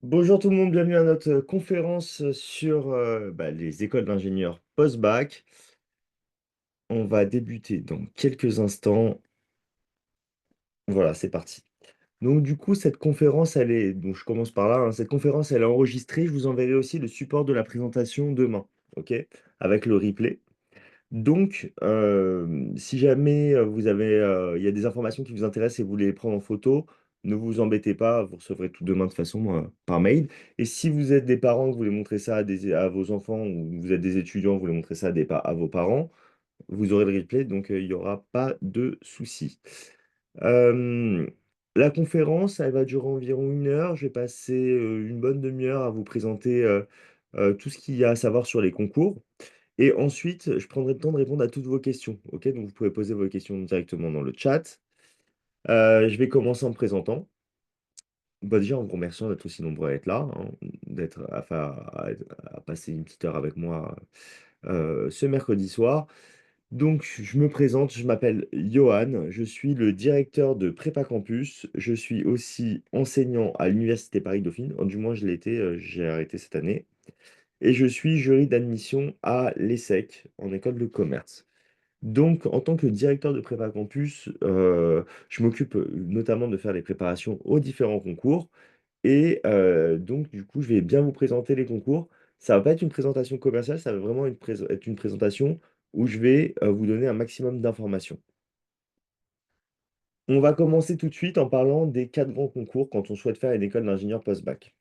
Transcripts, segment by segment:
Bonjour tout le monde, bienvenue à notre conférence sur les écoles d'ingénieurs post-bac. On va débuter dans quelques instants. Voilà, c'est parti. Donc du coup, cette conférence, donc je commence par là, hein. Cette conférence, elle est enregistrée. Je vous enverrai aussi le support de la présentation demain, ok? Avec le replay. Donc, si jamais il y a des informations qui vous intéressent et vous voulez les prendre en photo, ne vous embêtez pas, vous recevrez tout demain de toute façon par mail. Et si vous êtes des parents, que vous voulez montrer ça à vos enfants, ou vous êtes des étudiants, vous voulez montrer ça à vos parents, vous aurez le replay, donc il n'y aura pas de souci. Euh, la conférence, elle va durer environ 1 heure. Je vais passer une bonne demi-heure à vous présenter tout ce qu'il y a à savoir sur les concours. Et ensuite, je prendrai le temps de répondre à toutes vos questions. Ok, donc vous pouvez poser vos questions directement dans le chat. Je vais commencer en me présentant. Bah, déjà, en vous remerciant d'être aussi nombreux à être là, hein, à passer une petite heure avec moi ce mercredi soir. Donc, je me présente, je m'appelle Johan, je suis le directeur de Prépa Campus. Je suis aussi enseignant à l'Université Paris-Dauphine. Du moins, je l'ai été, j'ai arrêté cette année. Et je suis jury d'admission à l'ESSEC, en école de commerce. Donc, en tant que directeur de prépa campus, je m'occupe notamment de faire les préparations aux différents concours. Et donc, du coup, je vais bien vous présenter les concours. Ça va pas être une présentation commerciale, ça va vraiment être une présentation où je vais vous donner un maximum d'informations. On va commencer tout de suite en parlant des 4 grands concours quand on souhaite faire une école d'ingénieur post-bac.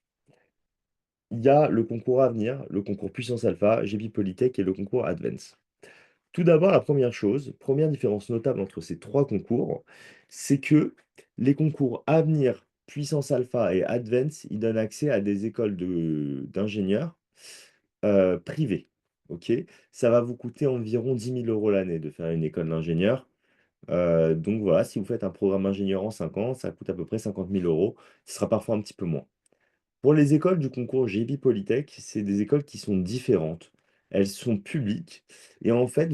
Il y a le concours Avenir, le concours Puissance Alpha, GP Polytech et le concours Advance. Tout d'abord, la première chose, première différence notable entre ces 3 concours, c'est que les concours Avenir, Puissance Alpha et Advance, ils donnent accès à des écoles d'ingénieurs privées. Ok, ça va vous coûter environ 10 000 € l'année de faire une école d'ingénieur. Donc voilà, si vous faites un programme ingénieur en 5 ans, ça coûte à peu près 50 000 €. Ce sera parfois un petit peu moins. Pour les écoles du concours JB Polytech, c'est des écoles qui sont différentes. Elles sont publiques et en fait,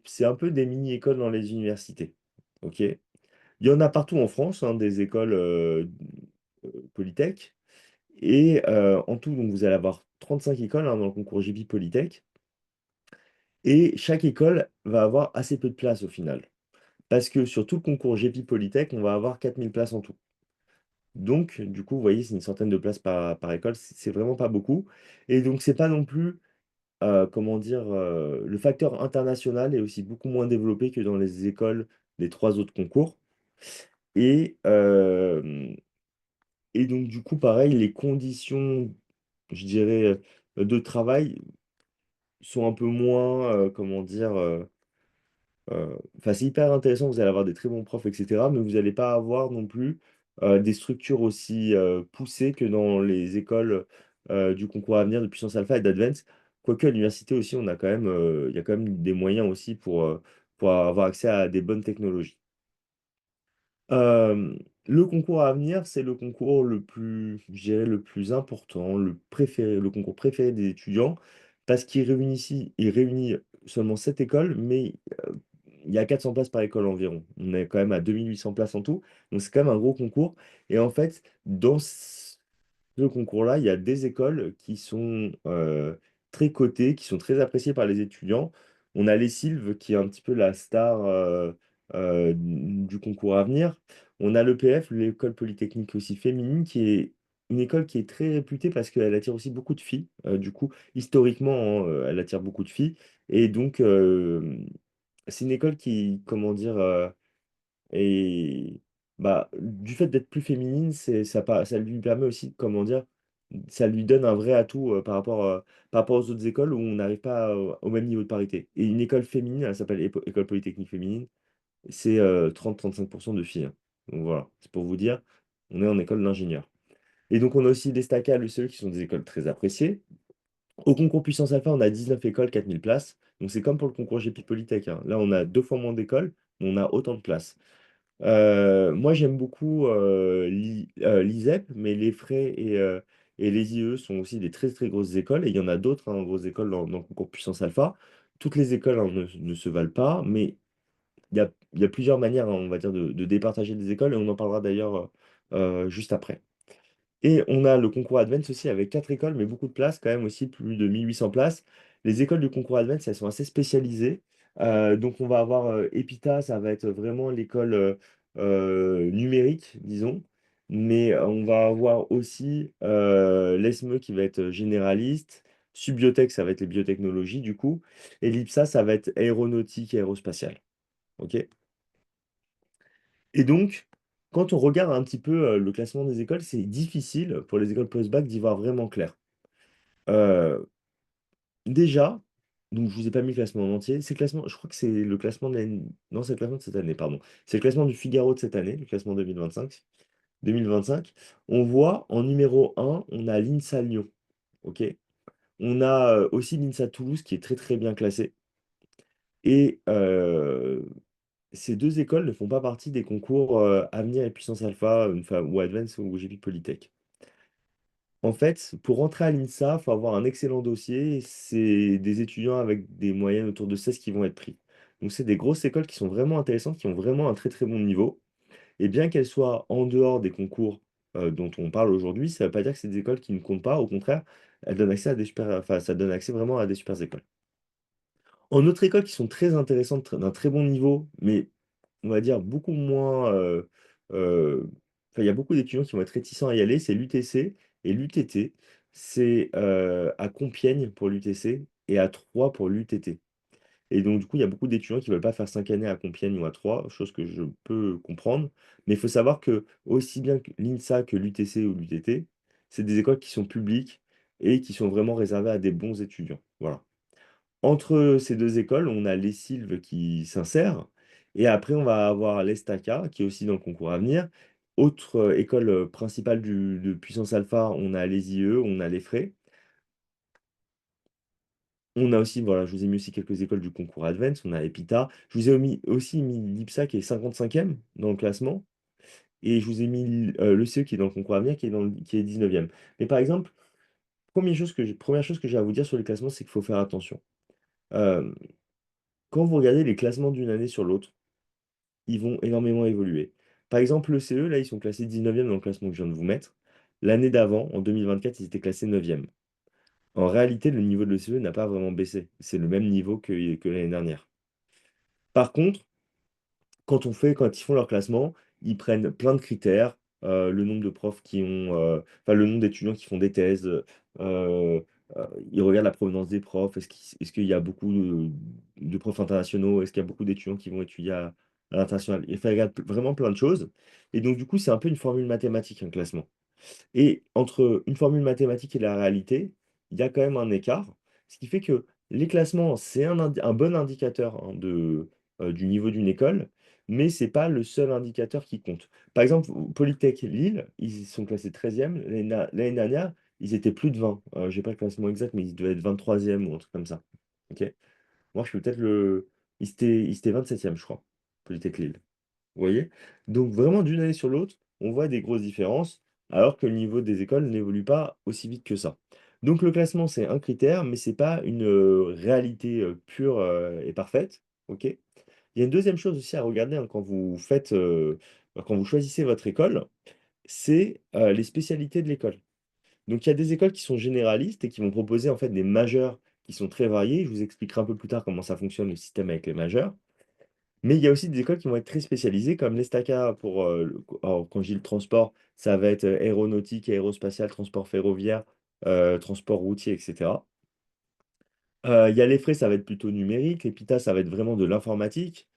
c'est un peu des mini-écoles dans les universités. Ok? Il y en a partout en France, hein, des écoles Polytech. Et en tout, donc, vous allez avoir 35 écoles, hein, dans le concours JB Polytech. Et chaque école va avoir assez peu de places au final. Parce que sur tout le concours JB Polytech, on va avoir 4 000 places en tout. Donc, du coup, vous voyez, c'est une centaine de places par école, c'est vraiment pas beaucoup. Et donc, c'est pas non plus, comment dire, le facteur international est aussi beaucoup moins développé que dans les écoles des 3 autres concours. Et, et donc, du coup, pareil, les conditions, je dirais, de travail sont un peu moins, comment dire, enfin, c'est hyper intéressant, vous allez avoir des très bons profs, etc. Mais vous n'allez pas avoir non plus des structures aussi poussées que dans les écoles du concours à venir de Puissance Alpha et d'Advance. Quoique à l'université aussi, il y a quand même des moyens aussi pour avoir accès à des bonnes technologies. Euh, le concours à venir, c'est le concours le plus, je dirais, le plus important, le préféré, le concours préféré des étudiants, parce il réunit seulement 7 écoles, mais il y a 400 places par école environ. On est quand même à 2 800 places en tout, donc c'est quand même un gros concours. Et en fait, dans ce concours-là, il y a des écoles qui sont très cotées, qui sont très appréciées par les étudiants. On a les Sylves, qui est un petit peu la star du concours à venir. On a l'EPF, l'École Polytechnique aussi féminine, qui est une école qui est très réputée parce qu'elle attire aussi beaucoup de filles. Du coup, historiquement, hein, elle attire beaucoup de filles. Et donc, c'est une école qui, comment dire, et bah, du fait d'être plus féminine, ça lui permet aussi, comment dire, ça lui donne un vrai atout par rapport aux autres écoles où on n'arrive pas au même niveau de parité. Et une école féminine, elle s'appelle École Polytechnique Féminine, c'est 30-35% de filles, hein. Donc voilà, c'est pour vous dire, on est en école d'ingénieur. Et donc on a aussi des STACA, l'UCE, qui sont des écoles très appréciées. Au concours Puissance Alpha, on a 19 écoles, 4 000 places. Donc c'est comme pour le concours GP Polytech, hein. Là, on a 2 fois moins d'écoles, mais on a autant de places. Moi, j'aime beaucoup l'ISEP, mais les frais et les IE sont aussi des très très grosses écoles. Et il y en a d'autres, hein, grosses écoles dans le concours Puissance Alpha. Toutes les écoles, hein, ne se valent pas, mais il y a plusieurs manières, hein, on va dire, de départager des écoles, et on en parlera d'ailleurs juste après. Et on a le concours Advance aussi avec 4 écoles, mais beaucoup de places, quand même aussi, plus de 1 800 places. Les écoles du concours Advance, elles sont assez spécialisées. Donc on va avoir EPITA, ça va être vraiment l'école numérique, disons. Mais on va avoir aussi l'ESME qui va être généraliste. Subiotech, ça va être les biotechnologies du coup. Et l'IPSA, ça va être aéronautique et aérospatiale. OK? Et donc, quand on regarde un petit peu le classement des écoles, c'est difficile pour les écoles post-bac d'y voir vraiment clair. Euh, Déjà, donc je vous ai pas mis le classement en entier. C'est le classement, je crois que c'est le classement de l'année. Non, c'est le classement de cette année, pardon. C'est le classement du Figaro de cette année, le classement 2025. 2025. On voit en numéro un, on a l'INSA Lyon. OK? On a aussi l'INSA Toulouse qui est très très bien classé. Et ces deux écoles ne font pas partie des concours Avenir et Puissance Alpha, enfin, ou Advance ou GP Polytech. En fait, pour rentrer à l'INSA, il faut avoir un excellent dossier. C'est des étudiants avec des moyennes autour de 16 qui vont être pris. Donc, c'est des grosses écoles qui sont vraiment intéressantes, qui ont vraiment un très très bon niveau. Et bien qu'elles soient en dehors des concours dont on parle aujourd'hui, ça ne veut pas dire que c'est des écoles qui ne comptent pas. Au contraire, elles donnent accès à des super, enfin, ça donne accès vraiment à des super écoles. En autres écoles qui sont très intéressantes, d'un très bon niveau, mais on va dire beaucoup moins. Enfin, il y a beaucoup d'étudiants qui vont être réticents à y aller, c'est l'UTC et l'UTT. C'est à Compiègne pour l'UTC et à Troyes pour l'UTT. Et donc, du coup, il y a beaucoup d'étudiants qui ne veulent pas faire 5 années à Compiègne ou à Troyes, chose que je peux comprendre. Mais il faut savoir que aussi bien que l'INSA que l'UTC ou l'UTT, c'est des écoles qui sont publiques et qui sont vraiment réservées à des bons étudiants. Voilà. Entre ces deux écoles, on a les Sylves qui s'insèrent, et après on va avoir l'Estaca, qui est aussi dans le concours à venir. Autre école principale de Puissance Alpha, on a les IE, on a les Frais. On a aussi, voilà, je vous ai mis aussi quelques écoles du concours Advance, on a EPITA. Je vous ai aussi mis l'IPSA qui est 55e dans le classement, et je vous ai mis le CE qui est dans le concours à venir, qui est 19e. Mais par exemple, première chose que j'ai à vous dire sur les classements, c'est qu'il faut faire attention. Euh, Quand vous regardez les classements d'une année sur l'autre, ils vont énormément évoluer. Par exemple, le CE, là, ils sont classés 19e dans le classement que je viens de vous mettre. L'année d'avant, en 2024, ils étaient classés 9e. En réalité, le niveau de l'ECE n'a pas vraiment baissé. C'est le même niveau que l'année dernière. Par contre, quand ils font leur classement, ils prennent plein de critères, le nombre de profs qui ont, enfin le nombre d'étudiants qui font des thèses, euh, ils regardent la provenance des profs, est-ce qu'il y a beaucoup de profs internationaux, est-ce qu'il y a beaucoup d'étudiants qui vont étudier à l'international. Enfin, ils regardent vraiment plein de choses. Et donc, du coup, c'est un peu une formule mathématique, un classement. Et entre une formule mathématique et la réalité, il y a quand même un écart, ce qui fait que les classements, c'est un bon indicateur hein, du niveau d'une école, mais ce n'est pas le seul indicateur qui compte. Par exemple, Polytech Lille, ils sont classés 13e. L'année dernière, ils étaient plus de 20. Je n'ai pas le classement exact, mais ils devaient être 23e ou un truc comme ça. Ok. Moi, je peux peut-être le. Ils étaient 27e, je crois, Polytech Lille. Vous voyez? Donc vraiment d'une année sur l'autre, on voit des grosses différences, alors que le niveau des écoles n'évolue pas aussi vite que ça. Donc le classement, c'est un critère, mais c'est pas une réalité pure et parfaite. OK? Il y a une deuxième chose aussi à regarder hein, quand vous choisissez votre école, c'est les spécialités de l'école. Donc il y a des écoles qui sont généralistes et qui vont proposer en fait des majeurs qui sont très variés. Je vous expliquerai un peu plus tard comment ça fonctionne le système avec les majeurs. Mais il y a aussi des écoles qui vont être très spécialisées, comme l'ESTACA pour, alors, quand je dis le transport, ça va être aéronautique, aérospatial, transport ferroviaire, transport routier, etc. Il y a les frais, ça va être plutôt numérique, l'EPITA, ça va être vraiment de l'informatique,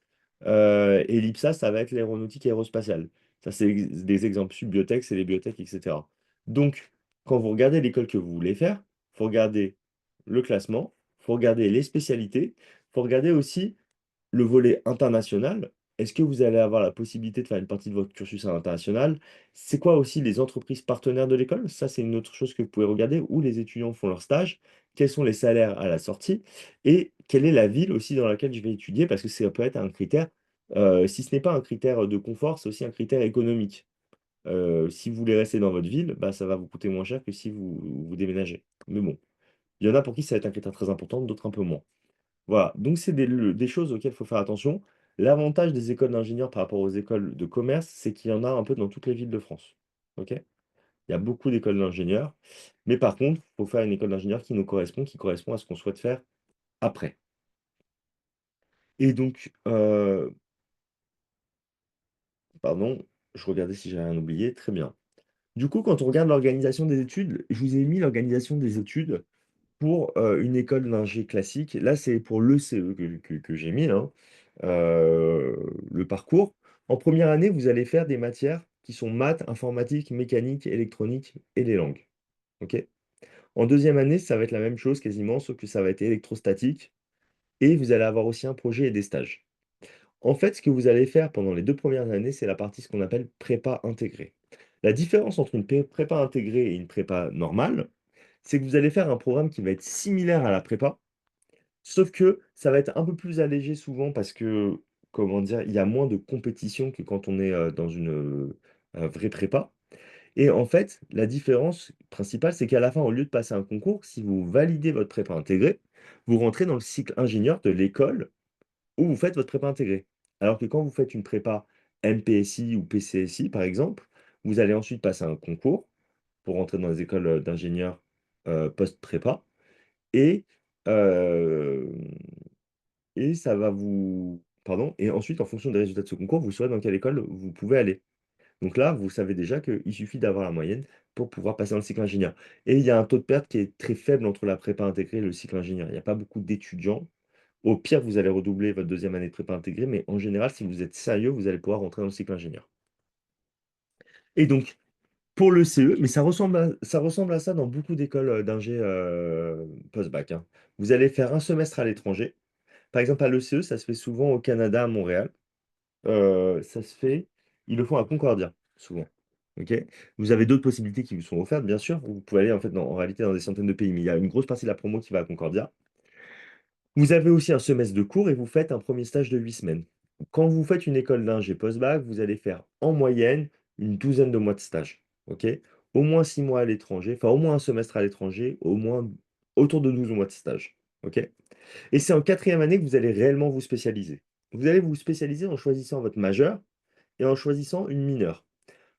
et l'IPSA, ça va être l'aéronautique aérospatiale. Ça, c'est des exemples Subiotech, c'est les biotech, etc. Donc, quand vous regardez l'école que vous voulez faire, il faut regarder le classement, il faut regarder les spécialités, il faut regarder aussi le volet international, est-ce que vous allez avoir la possibilité de faire une partie de votre cursus à l'international? C'est quoi aussi les entreprises partenaires de l'école? Ça, c'est une autre chose que vous pouvez regarder, où les étudiants font leur stage, quels sont les salaires à la sortie, et quelle est la ville aussi dans laquelle je vais étudier, parce que ça peut être un critère, si ce n'est pas un critère de confort, c'est aussi un critère économique. Si vous voulez rester dans votre ville, bah, ça va vous coûter moins cher que si vous déménagez. Mais bon, il y en a pour qui ça va être un critère très important, d'autres un peu moins. Voilà, donc c'est des choses auxquelles il faut faire attention. L'avantage des écoles d'ingénieurs par rapport aux écoles de commerce, c'est qu'il y en a un peu dans toutes les villes de France. OK? Il y a beaucoup d'écoles d'ingénieurs, mais par contre, il faut faire une école d'ingénieur qui nous correspond, qui correspond à ce qu'on souhaite faire après. Et donc, pardon, je regardais si j'avais rien oublié, très bien. Du coup, quand on regarde l'organisation des études, je vous ai mis l'organisation des études pour une école d'ingé classique. Là, c'est pour l'ECE que j'ai mis, hein, euh, le parcours. En première année, vous allez faire des matières qui sont maths, informatique, mécanique, électronique et les langues. OK? En deuxième année, ça va être la même chose quasiment, sauf que ça va être électrostatique et vous allez avoir aussi un projet et des stages. En fait, ce que vous allez faire pendant les 2 premières années, c'est la partie ce qu'on appelle prépa intégrée. La différence entre une prépa intégrée et une prépa normale, c'est que vous allez faire un programme qui va être similaire à la prépa, sauf que ça va être un peu plus allégé souvent parce que, comment dire, il y a moins de compétition que quand on est, dans une, vraie prépa. Et en fait, la différence principale, c'est qu'à la fin, au lieu de passer un concours, si vous validez votre prépa intégrée, vous rentrez dans le cycle ingénieur de l'école où vous faites votre prépa intégrée. Alors que quand vous faites une prépa MPSI ou PCSI, par exemple, vous allez ensuite passer un concours pour rentrer dans les écoles d'ingénieurs post-prépa et, euh, et ça va vous. Pardon, et ensuite, en fonction des résultats de ce concours, vous saurez dans quelle école vous pouvez aller. Donc là, vous savez déjà qu'il suffit d'avoir la moyenne pour pouvoir passer dans le cycle ingénieur. Et il y a un taux de perte qui est très faible entre la prépa intégrée et le cycle ingénieur. Il n'y a pas beaucoup d'étudiants. Au pire, vous allez redoubler votre deuxième année de prépa intégrée, mais en général, si vous êtes sérieux, vous allez pouvoir rentrer dans le cycle ingénieur. Et donc, pour le CE, mais ça ressemble à ça dans beaucoup d'écoles d'ingé post-bac, hein. Vous allez faire un semestre à l'étranger. Par exemple, à l'ECE, ça se fait souvent au Canada, à Montréal. Ça se fait, ils le font à Concordia, souvent. Ok. Vous avez d'autres possibilités qui vous sont offertes, bien sûr. Vous pouvez aller en fait en réalité dans des centaines de pays, mais il y a une grosse partie de la promo qui va à Concordia. Vous avez aussi un semestre de cours et vous faites un premier stage de 8 semaines. Quand vous faites une école d'ingé post-bac, vous allez faire en moyenne une douzaine de mois de stage. Ok. Au moins 6 mois à l'étranger, enfin au moins un semestre à l'étranger, au moins autour de 12 mois de stage. Ok. Et c'est en quatrième année que vous allez réellement vous spécialiser. Vous allez vous spécialiser en choisissant votre majeur et en choisissant une mineure.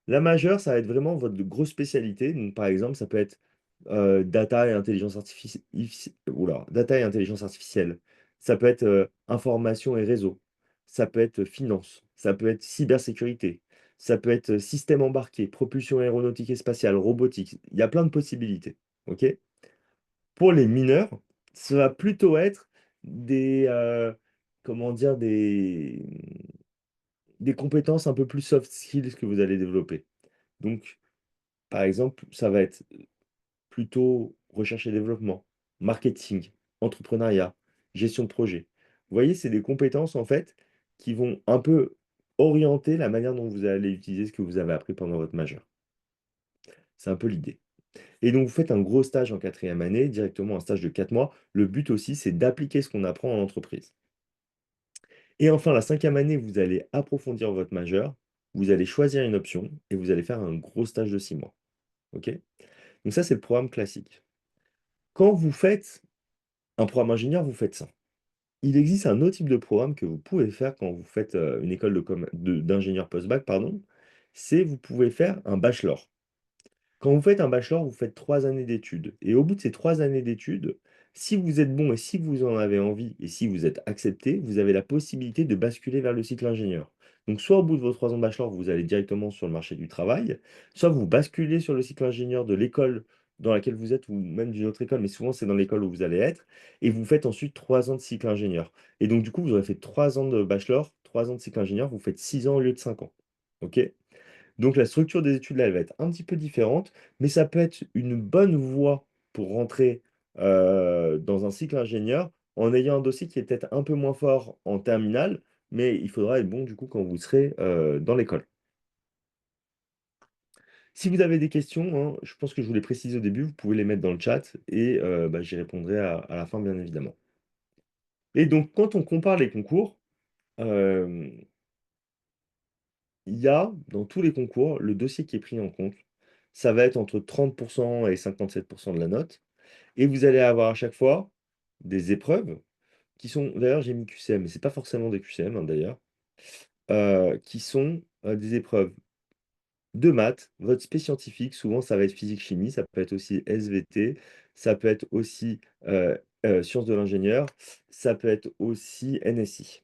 La majeure, ça va être vraiment votre grosse spécialité. Donc, par exemple, ça peut être data et intelligence artificielle. Data et intelligence artificielle. Ça peut être information et réseau. Ça peut être finance. Ça peut être cybersécurité. Ça peut être système embarqué, propulsion aéronautique et spatiale, robotique. Il y a plein de possibilités. OK? Pour les mineurs, ça va plutôt être des, comment dire, des compétences un peu plus soft skills que vous allez développer. Donc, par exemple, ça va être plutôt recherche et développement, marketing, entrepreneuriat, gestion de projet. Vous voyez, c'est des compétences en fait qui vont un peu orienter la manière dont vous allez utiliser ce que vous avez appris pendant votre majeur. C'est un peu l'idée. Et donc, vous faites un gros stage en quatrième année, directement un stage de 4 mois. Le but aussi, c'est d'appliquer ce qu'on apprend en entreprise. Et enfin, la cinquième année, vous allez approfondir votre majeur, vous allez choisir une option et vous allez faire un gros stage de 6 mois. OK? Donc ça, c'est le programme classique. Quand vous faites un programme ingénieur, vous faites ça. Il existe un autre type de programme que vous pouvez faire quand vous faites une école d'ingénieur post-bac, pardon, c'est vous pouvez faire un bachelor. Quand vous faites un bachelor, vous faites 3 années d'études. Et au bout de ces 3 années d'études, si vous êtes bon et si vous en avez envie et si vous êtes accepté, vous avez la possibilité de basculer vers le cycle ingénieur. Donc soit au bout de vos 3 ans de bachelor, vous allez directement sur le marché du travail, soit vous basculez sur le cycle ingénieur de l'école dans laquelle vous êtes ou même d'une autre école, mais souvent c'est dans l'école où vous allez être, et vous faites ensuite 3 ans de cycle ingénieur. Et donc du coup, vous aurez fait 3 ans de bachelor, 3 ans de cycle ingénieur, vous faites 6 ans au lieu de 5 ans. OK? Donc la structure des études là, elle va être un petit peu différente, mais ça peut être une bonne voie pour rentrer dans un cycle ingénieur en ayant un dossier qui est peut-être un peu moins fort en terminale, mais il faudra être bon du coup quand vous serez dans l'école. Si vous avez des questions, hein, je pense que je vous l'ai précisé au début, vous pouvez les mettre dans le chat et bah, j'y répondrai à la fin bien évidemment. Et donc quand on compare les concours, euh, il y a dans tous les concours le dossier qui est pris en compte. Ça va être entre 30% et 57% de la note. Et vous allez avoir à chaque fois des épreuves qui sont, d'ailleurs j'ai mis QCM, mais c'est pas forcément des QCM hein, d'ailleurs, qui sont des épreuves de maths, votre spé scientifique, souvent ça va être physique-chimie, ça peut être aussi SVT, ça peut être aussi sciences de l'ingénieur, ça peut être aussi NSI.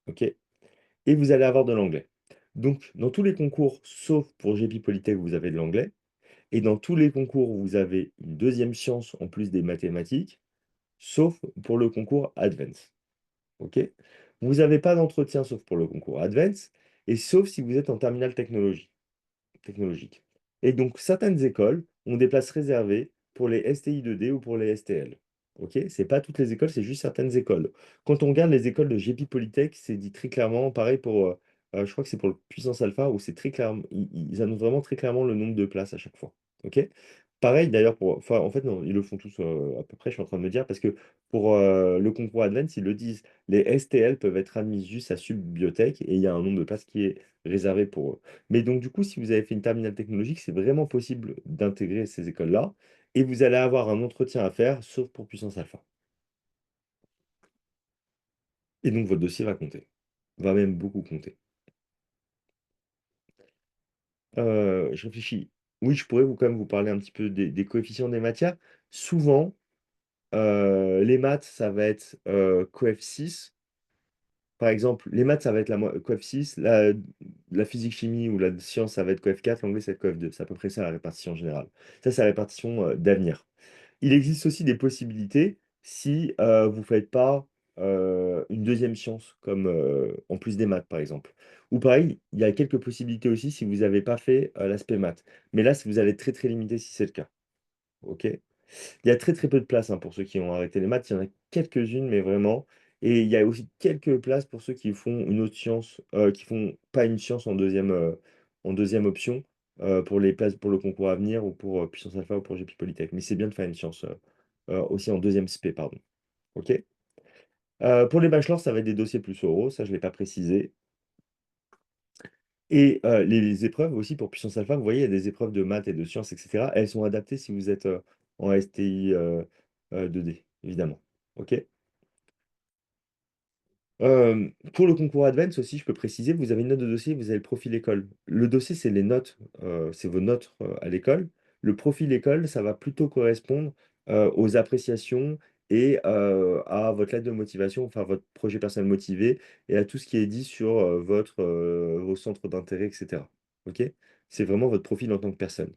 OK? Et vous allez avoir de l'anglais. Donc, dans tous les concours, sauf pour GP Polytech, vous avez de l'anglais. Et dans tous les concours, vous avez une deuxième science en plus des mathématiques, sauf pour le concours Advance. OK? Vous n'avez pas d'entretien sauf pour le concours Advance, et sauf si vous êtes en terminale technologique. Et donc, certaines écoles ont des places réservées pour les STI 2D ou pour les STL. OK? C'est pas toutes les écoles, c'est juste certaines écoles. Quand on regarde les écoles de GP Polytech, c'est dit très clairement, pareil pour, je crois que c'est pour le Puissance Alpha, où c'est très clair, ils annoncent vraiment très clairement le nombre de places à chaque fois. OK? Pareil d'ailleurs pour, enfin en fait non, ils le font tous à peu près, je suis en train de me dire, parce que pour le concours Advance, ils le disent, les STL peuvent être admis juste à Subbiotech et il y a un nombre de places qui est réservé pour eux. Mais donc, du coup, si vous avez fait une terminale technologique, c'est vraiment possible d'intégrer ces écoles-là. Et vous allez avoir un entretien à faire, sauf pour Puissance Alpha. Et donc, votre dossier va compter. Va même beaucoup compter. Je réfléchis. Oui, je pourrais quand même vous parler un petit peu des coefficients des matières. Souvent, les maths, ça va être coef 6. Par exemple, les maths, ça va être coef 6. La physique-chimie ou la science, ça va être coef 4. L'anglais, ça va être coef 2. C'est à peu près ça la répartition générale. Ça, c'est la répartition d'avenir. Il existe aussi des possibilités si vous ne faites pas une deuxième science, comme en plus des maths, par exemple. Ou pareil, il y a quelques possibilités aussi si vous n'avez pas fait l'aspect maths. Mais là, vous allez être très très limité si c'est le cas. OK? Il y a très très peu de places hein, pour ceux qui ont arrêté les maths. Il y en a quelques-unes, mais vraiment. Et il y a aussi quelques places pour ceux qui font une autre science, qui font pas une science en deuxième option, pour les places pour le concours à venir ou pour Puissance Alpha ou pour GP Polytech. Mais c'est bien de faire une science aussi en deuxième spé, pardon. OK? Pour les bachelors, ça va être des dossiers plus oraux, ça je ne l'ai pas précisé. Et les épreuves aussi pour Puissance Alpha, vous voyez, il y a des épreuves de maths et de sciences, etc. Elles sont adaptées si vous êtes en STI 2D, évidemment. OK? Pour le concours Advance aussi, je peux préciser, vous avez une note de dossier, vous avez le profil école. Le dossier, c'est les notes, c'est vos notes à l'école. Le profil école, ça va plutôt correspondre aux appréciations et à votre lettre de motivation, enfin votre projet personnel motivé et à tout ce qui est dit sur vos centres d'intérêt, etc. OK? C'est vraiment votre profil en tant que personne.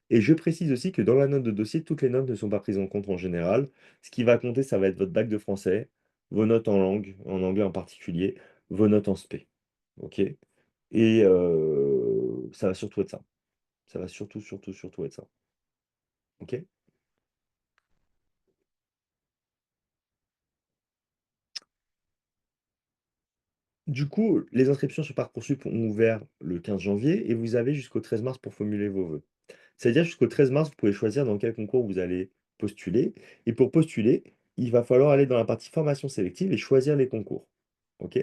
Et je précise aussi que dans la note de dossier, toutes les notes ne sont pas prises en compte en général. Ce qui va compter, ça va être votre bac de français, vos notes en langue, en anglais en particulier, vos notes en spé. OK? Et ça va surtout être ça. Ça va surtout, surtout, surtout être ça. OK? Du coup, les inscriptions sur Parcoursup ont ouvert le 15 janvier et vous avez jusqu'au 13 mars pour formuler vos vœux. C'est-à-dire jusqu'au 13 mars, vous pouvez choisir dans quel concours vous allez postuler. Et pour postuler, il va falloir aller dans la partie formation sélective et choisir les concours. OK?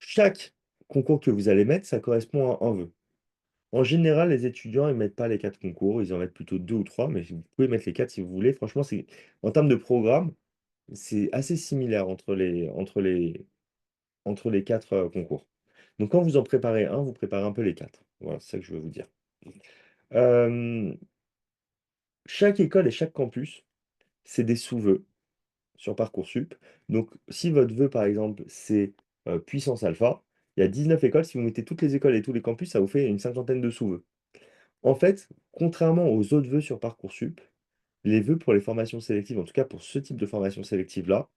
Chaque concours que vous allez mettre, ça correspond à un vœu. En général, les étudiants, ils mettent pas les 4 concours, ils en mettent plutôt 2 ou 3, mais vous pouvez mettre les 4 si vous voulez. Franchement, en termes de programme, c'est assez similaire entre les 4 concours. Donc quand vous en préparez un, vous préparez un peu les 4. Voilà, c'est ça que je veux vous dire. Euh, Chaque école et chaque campus, c'est des sous-vœux sur Parcoursup. Donc, si votre vœu, par exemple, c'est puissance alpha, il y a 19 écoles. Si vous mettez toutes les écoles et tous les campus, ça vous fait une cinquantaine de sous-vœux. En fait, contrairement aux autres vœux sur Parcoursup, les vœux pour les formations sélectives, en tout cas pour ce type de formation sélective-là,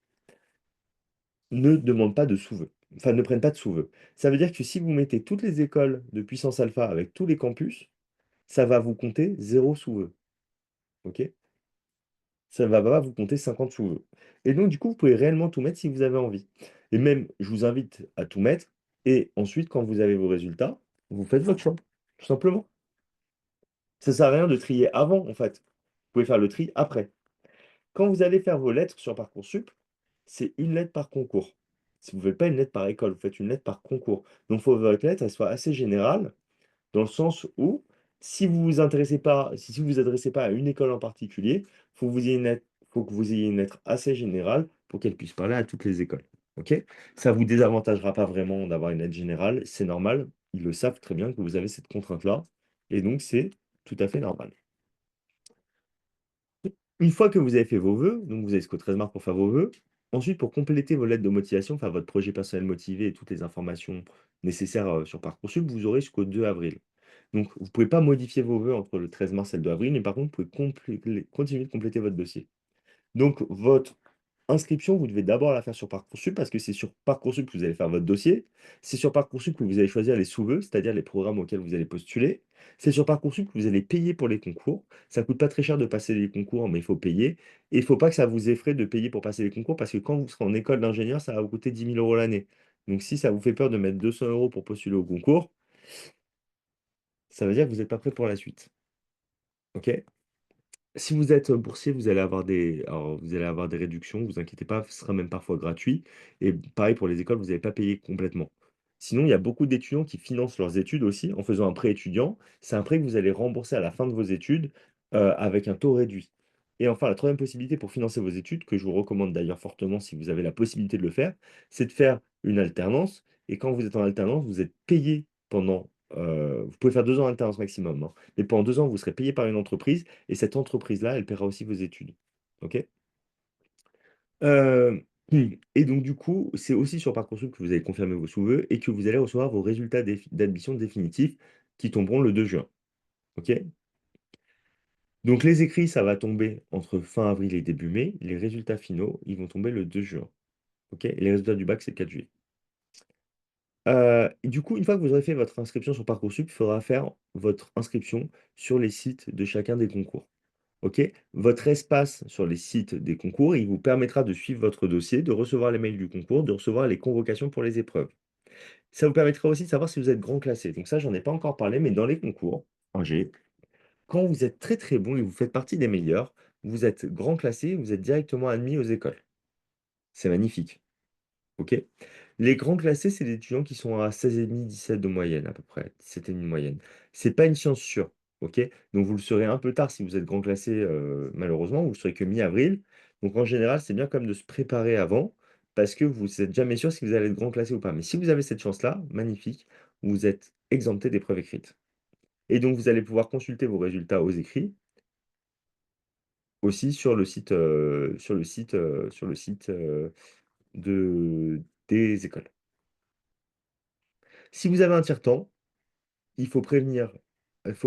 ne demandent pas de sous-vœux. Enfin, ne prennent pas de sous-vœux. Ça veut dire que si vous mettez toutes les écoles de puissance alpha avec tous les campus, ça va vous compter zéro sous-vœux. OK? Ça va pas vous compter 50 sous-vœux. Et donc, du coup, vous pouvez réellement tout mettre si vous avez envie. Et même, je vous invite à tout mettre. Et ensuite, quand vous avez vos résultats, vous faites votre choix, tout simplement. Ça ne sert à rien de trier avant, en fait. Vous pouvez faire le tri après. Quand vous allez faire vos lettres sur Parcoursup, c'est une lettre par concours. Si vous ne faites pas une lettre par école, vous faites une lettre par concours. Donc, il faut que votre lettre elle soit assez générale dans le sens où, si vous vous intéressez pas, si vous vous adressez pas à une école en particulier, faut que vous ayez une lettre assez générale pour qu'elle puisse parler à toutes les écoles. OK? Ça vous désavantagera pas vraiment d'avoir une lettre générale, c'est normal. ils le savent très bien que vous avez cette contrainte-là, et donc c'est tout à fait normal. Une fois que vous avez fait vos vœux, donc vous avez jusqu'au 13 mars pour faire vos vœux, ensuite pour compléter vos lettres de motivation, enfin votre projet personnel motivé et toutes les informations nécessaires sur Parcoursup, vous aurez jusqu'au 2 avril. Donc vous ne pouvez pas modifier vos vœux entre le 13 mars et le 2 avril, mais par contre vous pouvez continuer de compléter votre dossier. Donc, votre inscription, vous devez d'abord la faire sur Parcoursup parce que c'est sur Parcoursup que vous allez faire votre dossier. C'est sur Parcoursup que vous allez choisir les sous-vœux, c'est-à-dire les programmes auxquels vous allez postuler. C'est sur Parcoursup que vous allez payer pour les concours. Ça coûte pas très cher de passer les concours, mais il faut payer. Et il ne faut pas que ça vous effraie de payer pour passer les concours parce que quand vous serez en école d'ingénieur, ça va vous coûter 10 000 € l'année. Donc, si ça vous fait peur de mettre 200 € pour postuler au concours, ça veut dire que vous n'êtes pas prêt pour la suite. OK? Si vous êtes boursier, vous allez avoir des réductions, vous inquiétez pas, ce sera même parfois gratuit et pareil pour les écoles, vous n'allez pas payer complètement. Sinon, il y a beaucoup d'étudiants qui financent leurs études aussi en faisant un prêt étudiant. C'est un prêt que vous allez rembourser à la fin de vos études, avec un taux réduit. Et enfin, la troisième possibilité pour financer vos études, que je vous recommande d'ailleurs fortement si vous avez la possibilité de le faire, c'est de faire une alternance et quand vous êtes en alternance, vous êtes payé pendant, vous pouvez faire 2 ans d'alternance maximum, hein, mais pendant 2 ans, vous serez payé par une entreprise et cette entreprise-là, elle paiera aussi vos études. OK? Heu, et donc du coup, c'est aussi sur Parcoursup que vous allez confirmer vos sous-vœux et que vous allez recevoir vos résultats d'admission définitifs qui tomberont le 2 juin. OK? Donc les écrits, ça va tomber entre fin avril et début mai. Les résultats finaux, ils vont tomber le 2 juin. OK? Et les résultats du bac, c'est le 4 juillet. Et du coup, une fois que vous aurez fait votre inscription sur Parcoursup, il faudra faire votre inscription sur les sites de chacun des concours. OK? Votre espace sur les sites des concours, il vous permettra de suivre votre dossier, de recevoir les mails du concours, de recevoir les convocations pour les épreuves. Ça vous permettra aussi de savoir si vous êtes grand classé. Donc ça, j'en ai pas encore parlé, mais dans les concours, en G, quand vous êtes très, très bon et vous faites partie des meilleurs, vous êtes grand classé, vous êtes directement admis aux écoles. C'est magnifique. OK? Les grands classés, c'est des étudiants qui sont à 16,5, 17 de moyenne à peu près, 17,5 de moyenne. C'est pas une science sûre, OK? Donc vous le serez un peu tard si vous êtes grand classé, malheureusement, vous le serez que mi-avril. Donc en général, c'est bien quand même de se préparer avant parce que vous êtes jamais sûr si vous allez être grand classé ou pas. Mais si vous avez cette chance-là, magnifique, vous êtes exempté d'épreuves écrites. Et donc vous allez pouvoir consulter vos résultats aux écrits aussi sur le site, des écoles. Si vous avez un tiers-temps, il faut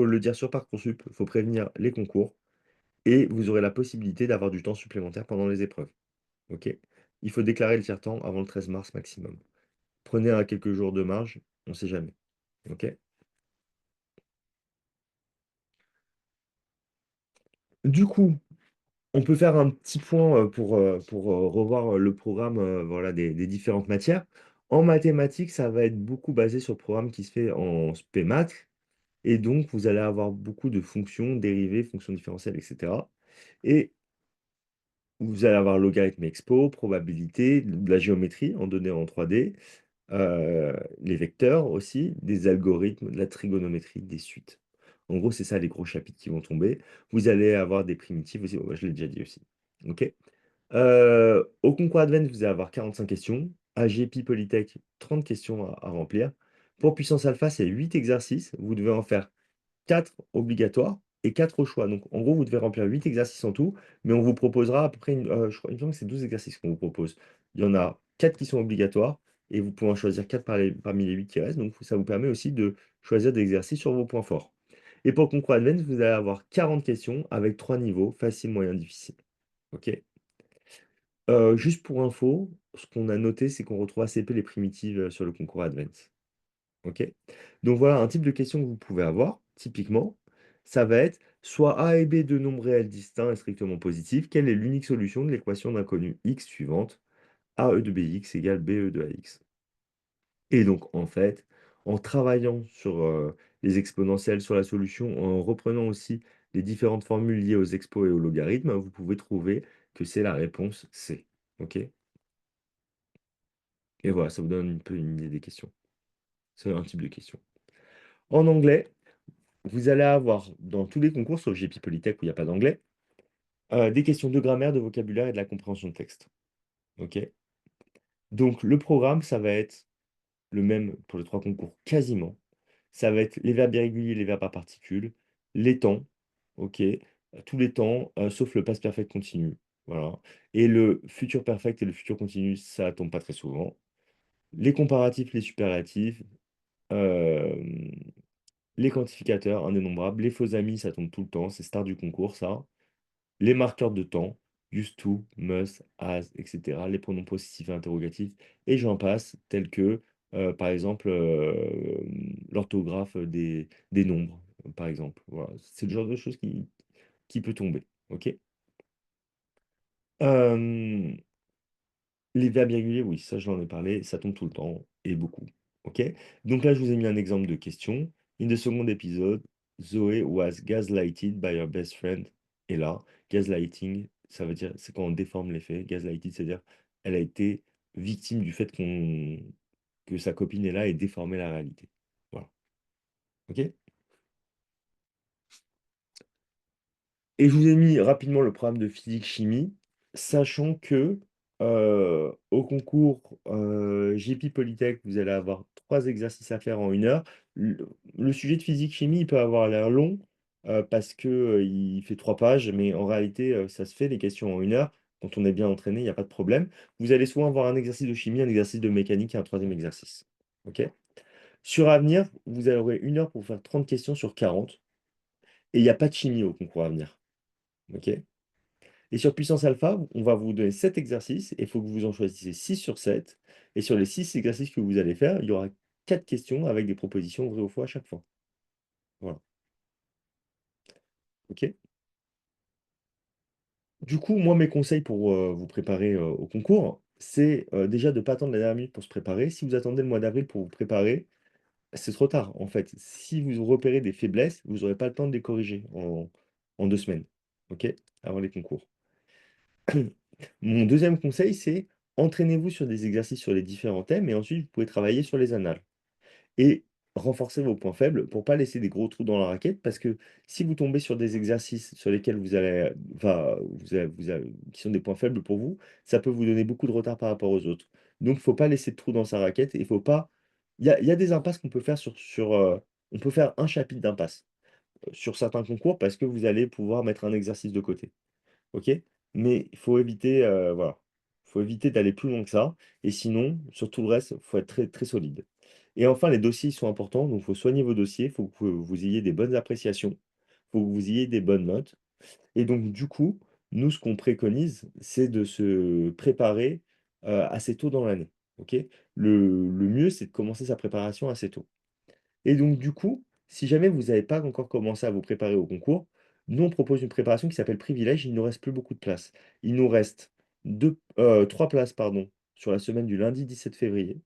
le dire sur Parcoursup, il faut prévenir les concours et vous aurez la possibilité d'avoir du temps supplémentaire pendant les épreuves. OK? Il faut déclarer le tiers-temps avant le 13 mars maximum. Prenez à quelques jours de marge, on ne sait jamais. OK? Du coup, on peut faire un petit point revoir le programme voilà, des différentes matières. En mathématiques, ça va être beaucoup basé sur le programme qui se fait en spé maths. Et donc, vous allez avoir beaucoup de fonctions, dérivées, fonctions différentielles, etc. Et vous allez avoir logarithme expo, probabilité, de la géométrie en données en 3D, les vecteurs aussi, des algorithmes, de la trigonométrie, des suites. En gros, c'est ça les gros chapitres qui vont tomber. Vous allez avoir des primitives aussi, ouais, je l'ai déjà dit aussi. OK? Au concours Advent, vous allez avoir 45 questions. AGP Polytech, 30 questions à remplir. Pour puissance alpha, c'est 8 exercices. Vous devez en faire 4 obligatoires et 4 au choix. Donc, en gros, vous devez remplir 8 exercices en tout, mais on vous proposera à peu près, je crois, il me semble que c'est 12 exercices qu'on vous propose. Il y en a 4 qui sont obligatoires et vous pouvez en choisir 4 parmi les 8 qui restent. Donc, ça vous permet aussi de choisir des exercices sur vos points forts. Et pour le concours Advanced, vous allez avoir 40 questions avec 3 niveaux, facile, moyen, difficile. OK? Juste pour info, ce qu'on a noté, c'est qu'on retrouve assez peu les primitives sur le concours Advanced. OK? Donc voilà un type de question que vous pouvez avoir, typiquement, ça va être soit A et B de nombres réels distincts et strictement positifs, quelle est l'unique solution de l'équation d'inconnu x suivante? AE de bx égale BE de ax. Et donc en fait, en travaillant sur, les exponentielles, sur la solution, en reprenant aussi les différentes formules liées aux expos et aux logarithmes, vous pouvez trouver que c'est la réponse C. OK? Et voilà, ça vous donne un peu une idée des questions. C'est un type de question. En anglais, vous allez avoir dans tous les concours, sauf GP Polytech où il n'y a pas d'anglais, des questions de grammaire, de vocabulaire et de la compréhension de texte. OK? Donc le programme, ça va être le même pour les 3 concours quasiment. Ça va être les verbes irréguliers, les verbes à particules, les temps, OK? Tous les temps, sauf le past perfect continu, voilà. Et le futur perfect et le futur continu, ça tombe pas très souvent. Les comparatifs, les superlatifs, hem, les quantificateurs, indénombrables, les faux amis, ça tombe tout le temps, c'est star du concours ça. Les marqueurs de temps, used to, must, has, et cetera, les pronoms possessifs et interrogatifs et j'en passe, tels que, par exemple, l'orthographe des nombres, par exemple. Voilà, c'est le genre de choses qui peut tomber, OK? Hem Les verbes irréguliers, oui, ça j'en ai parlé, ça tombe tout le temps et beaucoup. OK? Donc là, je vous ai mis un exemple de question. In the second episode, Zoé was gaslighted by her best friend. Et là, gaslighting, ça veut dire, c'est quand on déforme les faits. Gaslighted, c'est-à-dire, elle a été victime du fait que sa copine est là et déformé la réalité. Voilà. OK? Et je vous ai mis rapidement le programme de physique-chimie, sachant que, au concours, JP Polytech, vous allez avoir 3 exercices à faire en 1 heure. Le sujet de physique-chimie, il peut avoir l'air long, parce que, il fait 3 pages, mais en réalité, ça se fait les questions en 1 heure. Quand on est bien entraîné, il y a pas de problème. Vous allez souvent avoir un exercice de chimie, un exercice de mécanique et un troisième exercice. OK? Sur Avenir, vous aurez 1 heure pour faire 30 questions sur 40 et il y a pas de chimie au concours Avenir. OK? Et sur puissance alpha, on va vous donner 7 exercices et il faut que vous en choisissiez 6 sur 7. Et sur les 6 exercices que vous allez faire, il y aura 4 questions avec des propositions vraies ou faux à chaque fois. Voilà. OK? Du coup, moi, mes conseils pour, vous préparer, au concours, c'est, déjà de ne pas attendre la dernière minute pour se préparer. Si vous attendez le mois d'avril pour vous préparer, c'est trop tard, en fait. Si vous repérez des faiblesses, vous n'aurez pas le temps de les corriger en 2 semaines. OK? Avant les concours. Mon deuxième conseil, c'est entraînez-vous sur des exercices sur les différents thèmes et ensuite vous pouvez travailler sur les annales. Et renforcer vos points faibles pour pas laisser des gros trous dans la raquette parce que si vous tombez sur des exercices sur lesquels vous allez enfin, qui sont des points faibles pour vous, ça peut vous donner beaucoup de retard par rapport aux autres. Donc il faut pas laisser de trous dans sa raquette et il faut pas il y a des impasses qu'on peut faire on peut faire un chapitre d'impasse, sur certains concours parce que vous allez pouvoir mettre un exercice de côté. OK? Mais il faut éviter, voilà, faut éviter d'aller plus loin que ça et sinon, sur tout le reste, il faut être très, très solide. Et enfin, les dossiers, ils sont importants, donc il faut soigner vos dossiers, il faut que vous ayez des bonnes appréciations, il faut que vous ayez des bonnes notes et donc du coup, nous, ce qu'on préconise, c'est de se préparer, assez tôt dans l'année, OK? Le mieux, c'est de commencer sa préparation assez tôt. Et donc du coup, si jamais vous n'avez pas encore commencé à vous préparer au concours, nous on propose une préparation qui s'appelle privilège, il ne nous reste plus beaucoup de place. Il nous reste 3 places pardon, sur la semaine du lundi 17 février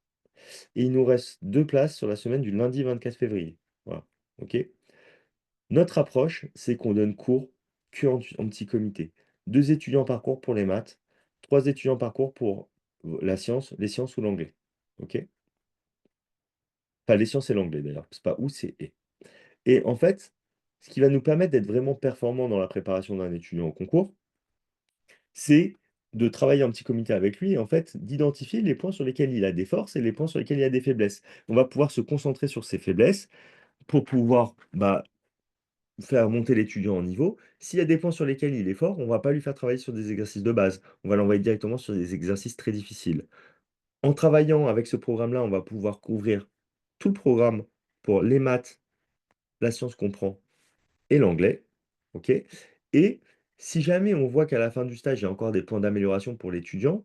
et il nous reste 2 places sur la semaine du lundi 24 février. Voilà, OK? Notre approche, c'est qu'on donne cours qu'en petit comité. 2 étudiants par cours pour les maths, 3 étudiants par cours pour la science, les sciences ou l'anglais. OK? Enfin les sciences et l'anglais d'ailleurs, c'est pas ou, c'est et. Et en fait, ce qui va nous permettre d'être vraiment performants dans la préparation d'un étudiant au concours, c'est de travailler en petit comité avec lui et en fait, d'identifier les points sur lesquels il a des forces et les points sur lesquels il a des faiblesses. On va pouvoir se concentrer sur ces faiblesses pour pouvoir, bah, faire monter l'étudiant en niveau. S'il y a des points sur lesquels il est fort, on va pas lui faire travailler sur des exercices de base. On va l'envoyer directement sur des exercices très difficiles. En travaillant avec ce programme-là, on va pouvoir couvrir tout le programme pour les maths, la science qu'on prend et l'anglais, OK? Et si jamais on voit qu'à la fin du stage, il y a encore des points d'amélioration pour l'étudiant,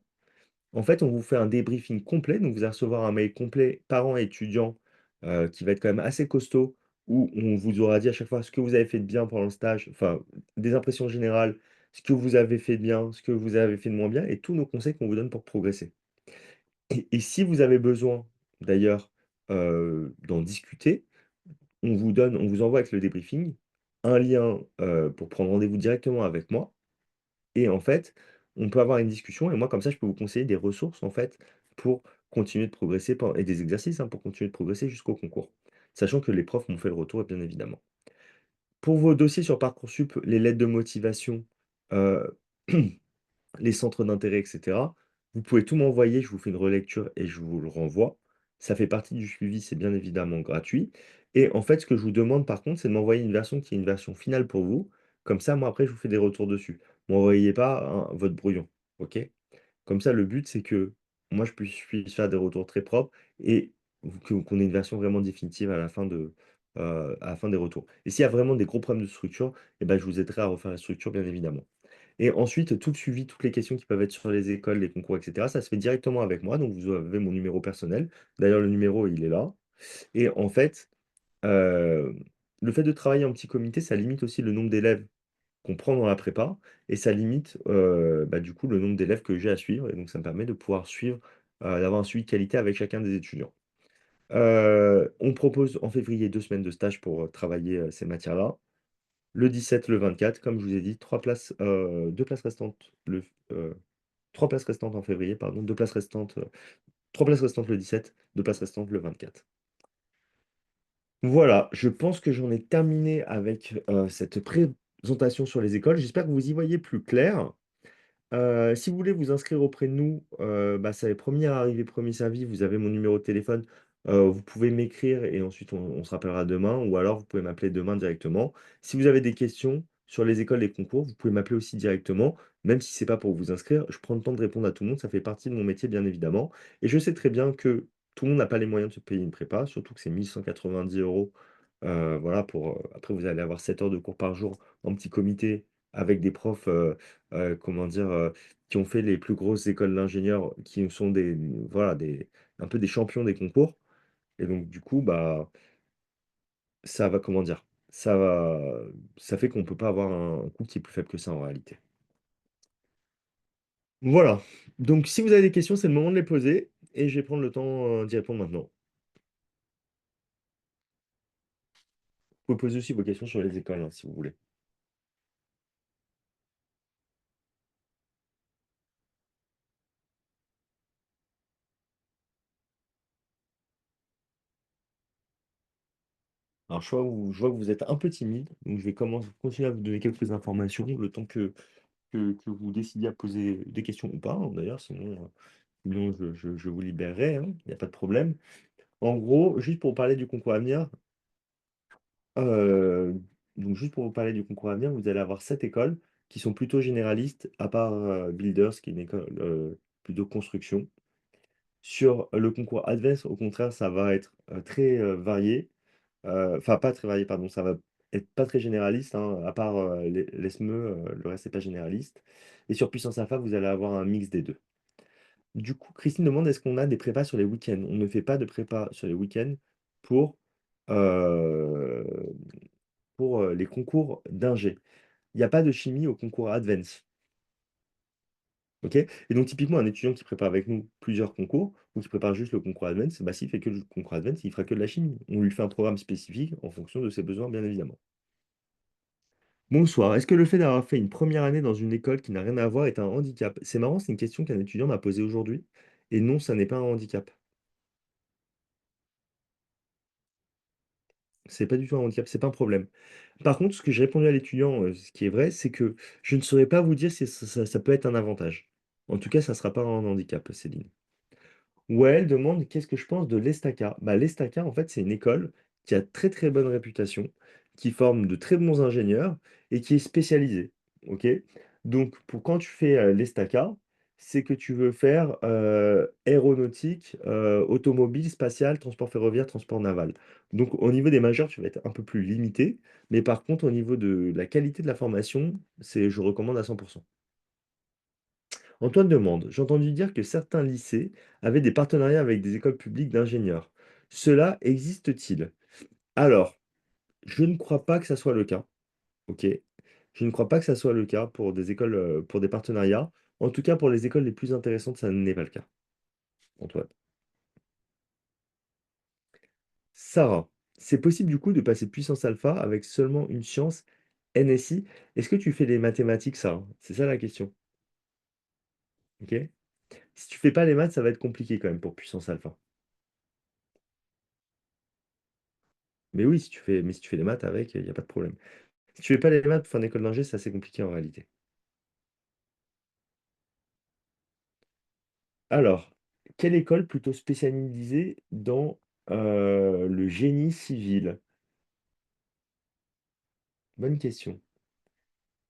en fait, on vous fait un débriefing complet. Donc, vous allez recevoir un mail complet parents et étudiants, qui va être quand même assez costaud, où on vous aura dit à chaque fois ce que vous avez fait de bien pendant le stage, enfin, des impressions générales, ce que vous avez fait de bien, ce que vous avez fait de moins bien et tous nos conseils qu'on vous donne pour progresser. Et si vous avez besoin d'ailleurs, d'en discuter, on vous envoie avec le débriefing un lien, pour prendre rendez-vous directement avec moi et en fait, on peut avoir une discussion et moi comme ça je peux vous conseiller des ressources en fait pour continuer de progresser et des exercices, hein, pour continuer de progresser jusqu'au concours. Sachant que les profs m'ont fait le retour bien évidemment. Pour vos dossiers sur Parcoursup, les lettres de motivation, heu, les centres d'intérêt et cetera, vous pouvez tout m'envoyer, je vous fais une relecture et je vous le renvoie. Ça fait partie du suivi, c'est bien évidemment gratuit. Et en fait, ce que je vous demande par contre, c'est de m'envoyer une version qui est une version finale pour vous. Comme ça, moi, après, je vous fais des retours dessus. M'envoyez pas votre brouillon. OK? Comme ça, le but, c'est que moi, je puisse faire des retours très propres et qu'on ait une version vraiment définitive à la fin des retours. Et s'il y a vraiment des gros problèmes de structure, eh ben, je vous aiderai à refaire la structure, bien évidemment. Et ensuite, tout le suivi, toutes les questions qui peuvent être sur les écoles, les concours, et cetera, ça se fait directement avec moi. Donc, vous avez mon numéro personnel. D'ailleurs, le numéro, il est là. Et en fait, heu, le fait de travailler en petit comité, ça limite aussi le nombre d'élèves qu'on prend dans la prépa et ça limite, bah, du coup, le nombre d'élèves que j'ai à suivre et donc ça me permet de pouvoir suivre, d'avoir un suivi de qualité avec chacun des étudiants. On propose en février 2 semaines de stage pour, travailler, ces matières-là. Le 17, le 24, comme je vous ai dit, 3 places, 2 places restantes 3 places restantes en février, pardon, 2 places restantes, 3 places restantes le 17, 2 places restantes le 24. Voilà, je pense que j'en ai terminé avec, cette présentation sur les écoles. J'espère que vous y voyez plus clair. Si vous voulez vous inscrire auprès de nous, bah, c'est premier arrivé, premier servi. Vous avez mon numéro de téléphone, vous pouvez m'écrire et ensuite on se rappellera demain ou alors vous pouvez m'appeler demain directement. Si vous avez des questions sur les écoles, les concours, vous pouvez m'appeler aussi directement, même si c'est pas pour vous inscrire. Je prends le temps de répondre à tout le monde, ça fait partie de mon métier, bien évidemment et je sais très bien que tout le monde n'a pas les moyens de se payer une prépa, surtout que c'est 1 190 €, voilà pour, après vous allez avoir 7 heures de cours par jour en petit comité avec des profs, comment dire? Qui ont fait les plus grosses écoles d'ingénieurs, qui sont des voilà, des un peu des champions des concours et donc du coup, bah, ça va comment dire? Ça va ça fait qu'on peut pas avoir un coût qui est plus faible que ça en réalité. Voilà, donc si vous avez des questions, c'est le moment de les poser et je vais prendre le temps, d'y répondre maintenant. Vous pouvez poser aussi vos questions sur les écoles, hein, si vous voulez. Alors je vois que vous êtes un peu timide, donc je vais continuer à vous donner quelques informations, le temps que vous décidiez à poser des questions ou pas, hein, d'ailleurs, sinon je vous libérerai, hein, il y a pas de problème. En gros, juste pour parler du concours à venir, heu, donc juste pour vous parler du concours à venir, vous allez avoir 7 écoles qui sont plutôt généralistes, à part, Builders qui est une école, plutôt construction. Sur le concours Advance, au contraire, ça va être, très, varié, enfin pas très varié, pardon, ça va être pas très généraliste, hein, à part, les SME, le reste c'est pas généraliste et sur Puissance Alpha, vous allez avoir un mix des 2. Du coup, Christine demande: «Est-ce qu'on a des prépas sur les week-ends?» On ne fait pas de prépa sur les week-ends pour, heu, les concours d'ingé. Il y a pas de chimie au concours Advance, OK? Et donc typiquement, un étudiant qui prépare avec nous plusieurs concours ou qui prépare juste le concours Advance, bah, s'il fait que le concours Advance, il fera que de la chimie. On lui fait un programme spécifique en fonction de ses besoins, bien évidemment. Bonsoir, est-ce que le fait d'avoir fait une première année dans une école qui n'a rien à voir est un handicap? C'est marrant, c'est une question qu'un étudiant m'a posée aujourd'hui et non, ça n'est pas un handicap. C'est pas du tout un handicap, c'est pas un problème. Par contre, ce que j'ai répondu à l'étudiant, ce qui est vrai, c'est que je ne saurais pas vous dire si ça peut être un avantage. En tout cas, ça ne sera pas un handicap, Céline. Wael demande: «Qu'est-ce que je pense de l'ESTACA?» Bah, l'ESTACA, en fait, c'est une école qui a très, très bonne réputation, qui forme de très bons ingénieurs et qui est spécialisée, OK? Donc pour quand tu fais, l'ESTACA, c'est que tu veux faire, aéronautique, automobile, spatial, transport ferroviaire, transport naval. Donc au niveau des majeurs, tu vas être un peu plus limité, mais par contre au niveau de la qualité de la formation, je recommande à 100. Antoine demande: «J'ai entendu dire que certains lycées avaient des partenariats avec des écoles publiques d'ingénieurs. Cela existe-t-il?» Alors, je ne crois pas que ça soit le cas, OK? Je ne crois pas que ça soit le cas pour des écoles, pour des partenariats. En tout cas, pour les écoles les plus intéressantes, ça n'est pas le cas, Antoine. Sarah: «C'est possible du coup de passer puissance alpha avec seulement une science NSI?» Est-ce que tu fais les mathématiques, Sarah? C'est ça la question, OK? Si tu fais pas les maths, ça va être compliqué quand même pour puissance alpha. Si tu fais les maths avec, il y a pas de problème. Si tu fais pas les maths pour faire une école d'ingé, c'est assez compliqué en réalité. Alors, Quelle école plutôt spécialisée dans le génie civil? Bonne question.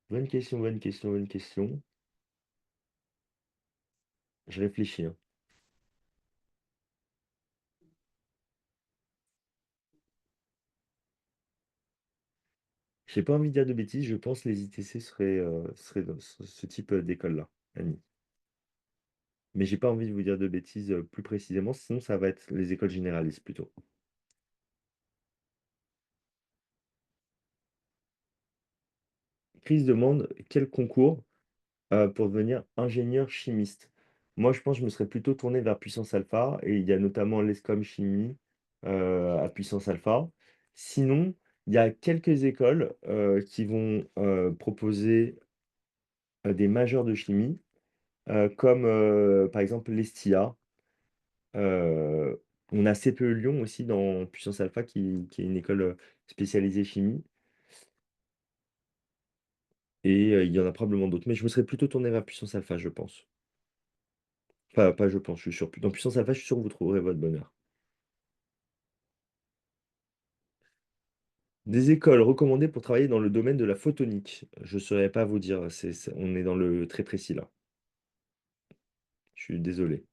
Bonne question, bonne question, bonne question. Je réfléchis, hein. J'ai pas envie de dire de bêtises, je pense les ITC seraient dans ce type d'école-là, Annie. Mais j'ai pas envie de vous dire de bêtises plus précisément, sinon ça va être les écoles généralistes plutôt. Chris demande quel concours pour devenir ingénieur chimiste. Moi, je pense que je me serais plutôt tourné vers Puissance Alpha et il y a notamment l'ESCOM Chimie à Puissance Alpha. Sinon, il y a quelques écoles qui vont proposer des majors de chimie, comme par exemple l'ESTIA. Euh, on a CPE Lyon aussi dans Puissance Alpha qui est une école spécialisée chimie. Et il y en a probablement d'autres. Mais je me serais plutôt tourné vers Puissance Alpha, je pense. Enfin, pas je pense, je suis sûr. Dans Puissance Alpha, je suis sûr que vous trouverez votre bonheur. Des écoles recommandées pour travailler dans le domaine de la photonique. Je ne saurais pas vous dire, on est dans le très précis là. Je suis désolé.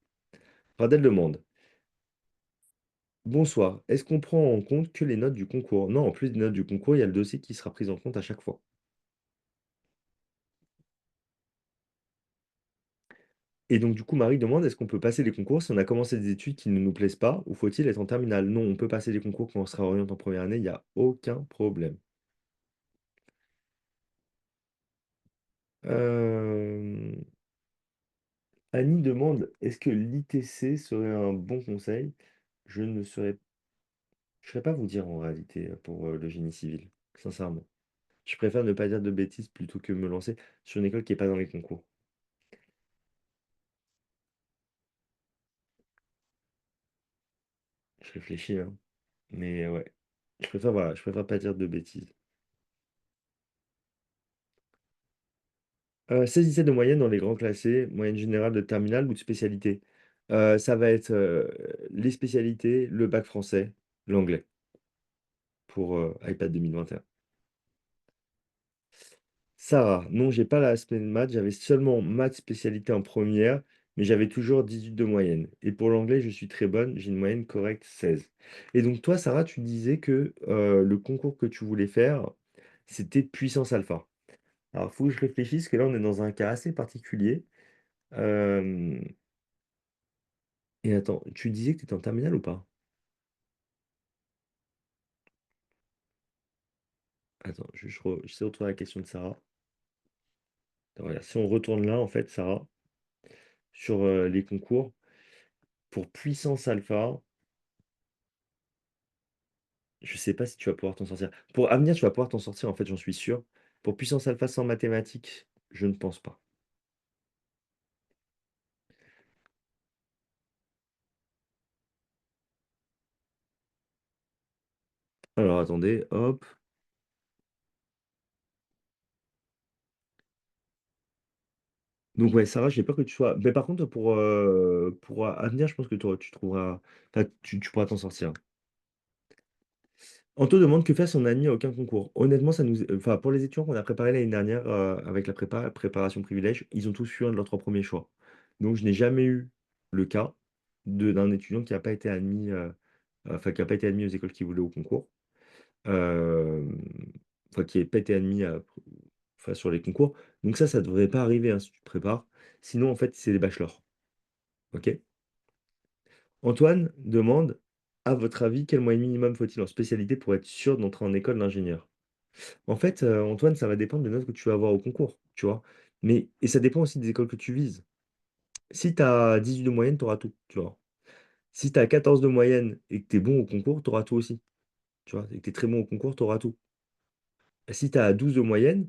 Radel demande. Bonsoir, est-ce qu'on prend en compte que les notes du concours? Non, en plus des notes du concours, il y a le dossier qui sera pris en compte à chaque fois. Et donc du coup, Marie demande, est-ce qu'on peut passer les concours si on a commencé des études qui ne nous plaisent pas ou faut-il être en terminale? Non, on peut passer les concours quand on sera orienté en première année, il n'y a aucun problème. Euh, Annie demande, est-ce que l'ITC serait un bon conseil? Je ne saurais, je saurais pas vous dire en réalité pour le génie civil, sincèrement. Je préfère ne pas dire de bêtises plutôt que me lancer sur une école qui n'est pas dans les concours. Je réfléchis, hein. Mais ouais, voilà, je préfère pas dire de bêtises. 16-17 de moyenne dans les grands classés, moyenne générale de terminale ou de spécialité. Ça va être les spécialités, le bac français, l'anglais pour iPad 2021. Sarah, non, j'ai pas l'aspect de maths, j'avais seulement maths spécialité en première, mais j'avais toujours 18 de moyenne. Et pour l'anglais, je suis très bonne, j'ai une moyenne correcte 16. Et donc toi, Sarah, tu disais que le concours que tu voulais faire, c'était puissance alpha. Alors, il faut que je réfléchisse, parce que là, on est dans un cas assez particulier. Euh, Et attends, tu disais que tu étais en terminale ou pas? Attends, j'essaie de retrouver la question de Sarah. Attends, regarde, si on retourne là, en fait, Sarah, sur les concours, pour puissance alpha, je sais pas si tu vas pouvoir t'en sortir. Pour avenir, tu vas pouvoir t'en sortir, en fait, j'en suis sûr. Pour puissance alpha sans mathématiques, je ne pense pas. Alors, attendez, hop. Donc, ouais, Sarah, j'ai peur que tu sois. Mais par contre, pour avenir, je pense que tu trouveras. Enfin, tu pourras t'en sortir. On te demande que faire si on n'a admis à aucun concours. Honnêtement, enfin, pour les étudiants qu'on a préparés l'année dernière avec la préparation privilège, ils ont tous eu un de leurs trois premiers choix. Donc, je n'ai jamais eu le cas d'un étudiant qui n'a pas été admis, enfin, qui n'a pas été admis aux écoles qu'il voulait au concours, euh, enfin, qui n'a pas été admis enfin, sur les concours. Donc ça ne devrait pas arriver hein, si tu te prépares. Sinon, en fait, c'est des bachelors. OK? Antoine demande, à votre avis, quel moyen minimum faut-il en spécialité pour être sûr d'entrer en école d'ingénieur? En fait, Antoine, ça va dépendre des notes que tu vas avoir au concours, tu vois. Et ça dépend aussi des écoles que tu vises. Si tu as 18 de moyenne, tu auras tout, tu vois. Si tu as 14 de moyenne et que tu es bon au concours, tu auras tout aussi. Tu vois, et que tu es très bon au concours, tu auras tout. Et si tu as 12 de moyenne,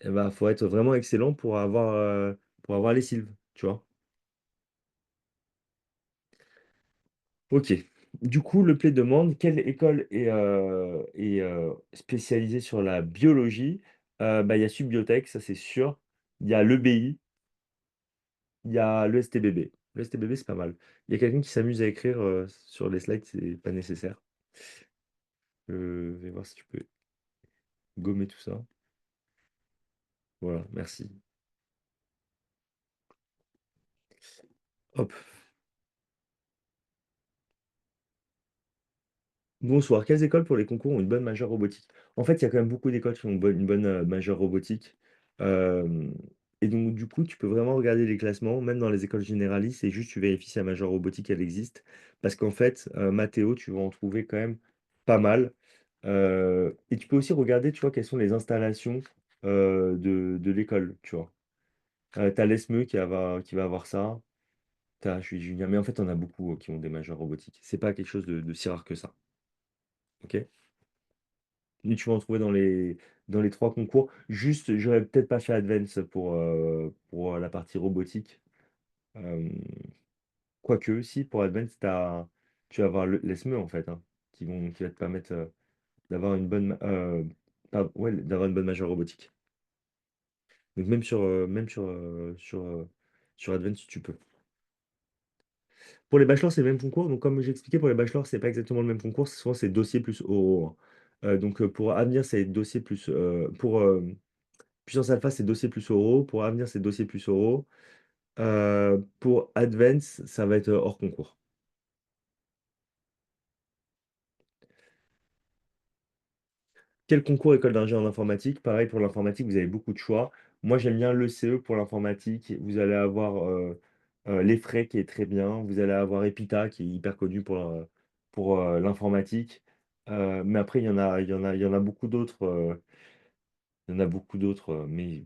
il faut être vraiment excellent pour avoir les sylves, tu vois. Ok. Du coup, le Play demande quelle école est spécialisée sur la biologie. Il y a Subbiotech, ça c'est sûr. Il y a l'EBI, il y a le STBB. Le STBB, c'est pas mal. Il y a quelqu'un qui s'amuse à écrire sur les slides, c'est pas nécessaire. Je vais voir si tu peux gommer tout ça. Voilà, merci. Hop. Bonsoir. Quelles écoles pour les concours ont une bonne majeure robotique? En fait, il y a quand même beaucoup d'écoles qui ont une bonne majeure robotique. Euh, et donc, du coup, tu peux vraiment regarder les classements, même dans les écoles généralistes, et juste tu vérifies si la majeure robotique, elle existe. Parce qu'en fait, Mathéo, tu vas en trouver quand même pas mal. Et tu peux aussi regarder, tu vois, quelles sont les installations de l'école, tu vois. T'as l'ESME qui va avoir ça. T'as, je suis junior, mais en fait, on a beaucoup qui ont des majeurs robotiques. C'est pas quelque chose de si rare que ça. Ok? Et tu vas en trouver dans les trois concours. Juste, j'aurais peut-être pas fait Advance pour la partie robotique. Euh, Quoique, si, pour Advance, tu vas avoir l'ESME, en fait, hein, qui va te permettre d'avoir une bonne, ouais, d'avoir une bonne majeure robotique. Donc sur Advance, tu peux. Pour les bachelors, c'est le même concours. Donc, comme j'ai expliqué, pour les bachelors, c'est pas exactement le même concours. Souvent, c'est dossier plus oraux, hein. Pour Avenir, c'est dossier plus. Pour Puissance Alpha, c'est dossier plus oraux. Pour Avenir, c'est dossier plus oraux. Pour Advance, ça va être hors concours. Quel concours école d'ingénieur en informatique? Pareil pour l'informatique, vous avez beaucoup de choix. Moi, j'aime bien l'ECE pour l'informatique. Vous allez avoir Les Frais qui est très bien. Vous allez avoir Epita qui est hyper connu pour l'informatique. Mais après, il y en a beaucoup d'autres. Il y en a beaucoup d'autres. Mais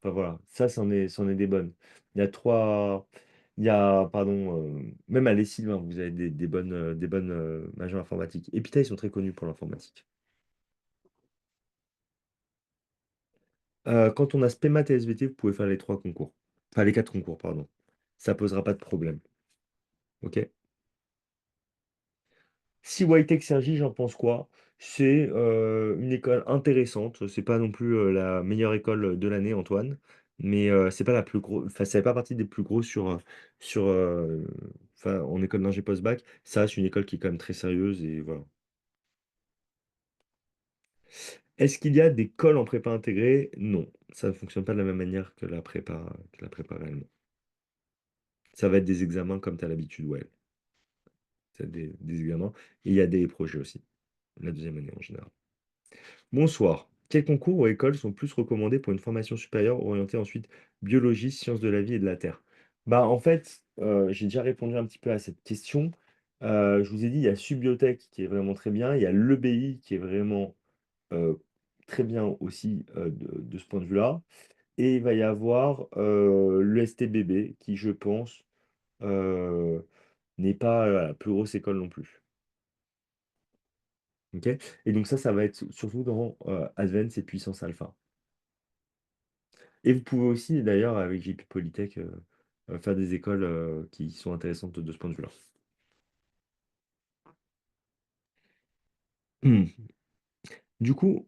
enfin voilà, ça, c'en est des bonnes. Il y a trois. Il y a, pardon, même à l'ESIL, hein, vous avez des bonnes majeures informatiques. Epita, ils sont très connus pour l'informatique. Quand on a SPEMAT et SVT, vous pouvez faire les trois concours. Enfin, les quatre concours, pardon. Ça posera pas de problème. OK? Si Whitech Cergy, j'en pense quoi? C'est une école intéressante. C'est pas non plus la meilleure école de l'année, Antoine. Mais c'est pas la plus grosse. Enfin, ça fait pas partie des plus grosses sur, enfin, en école d'ingé post-bac. Ça reste une école qui est quand même très sérieuse et voilà. Est-ce qu'il y a des cols en prépa intégrée? Non. Ça ne fonctionne pas de la même manière que la prépa réellement. Ça va être des examens comme tu as l'habitude, ouais. C'est des examens. Et il y a des projets aussi, la deuxième année en général. Bonsoir. Quels concours ou écoles sont plus recommandés pour une formation supérieure orientée ensuite biologie, sciences de la vie et de la Terre? Bah, en fait, j'ai déjà répondu un petit peu à cette question. Je vous ai dit, il y a Subiotech qui est vraiment très bien, il y a l'EBI qui est vraiment euh, très bien aussi de ce point de vue-là. Et il va y avoir le STBB qui, je pense, euh, n'est pas la plus grosse école non plus. Ok. Et donc ça va être surtout dans Advance et Puissance Alpha. Et vous pouvez aussi, d'ailleurs, avec JP Polytech, faire des écoles qui sont intéressantes de ce point de vue-là. Hmm. Du coup,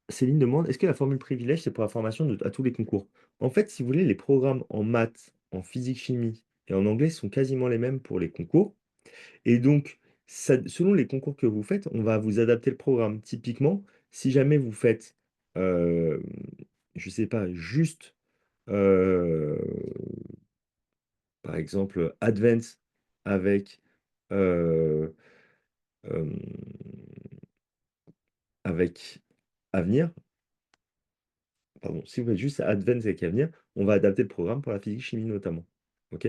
Céline demande, est-ce que la formule privilège, c'est pour la formation à tous les concours? En fait, si vous voulez, les programmes en maths, en physique-chimie et en anglais sont quasiment les mêmes pour les concours. Et donc, selon les concours que vous faites, on va vous adapter le programme. Typiquement, si jamais vous faites, euh, je sais pas, juste, euh, par exemple, Advance avec, euh, euh, avec Avenir, pardon, si vous faites juste Advance avec Avenir, on va adapter le programme pour la physique-chimie notamment. OK?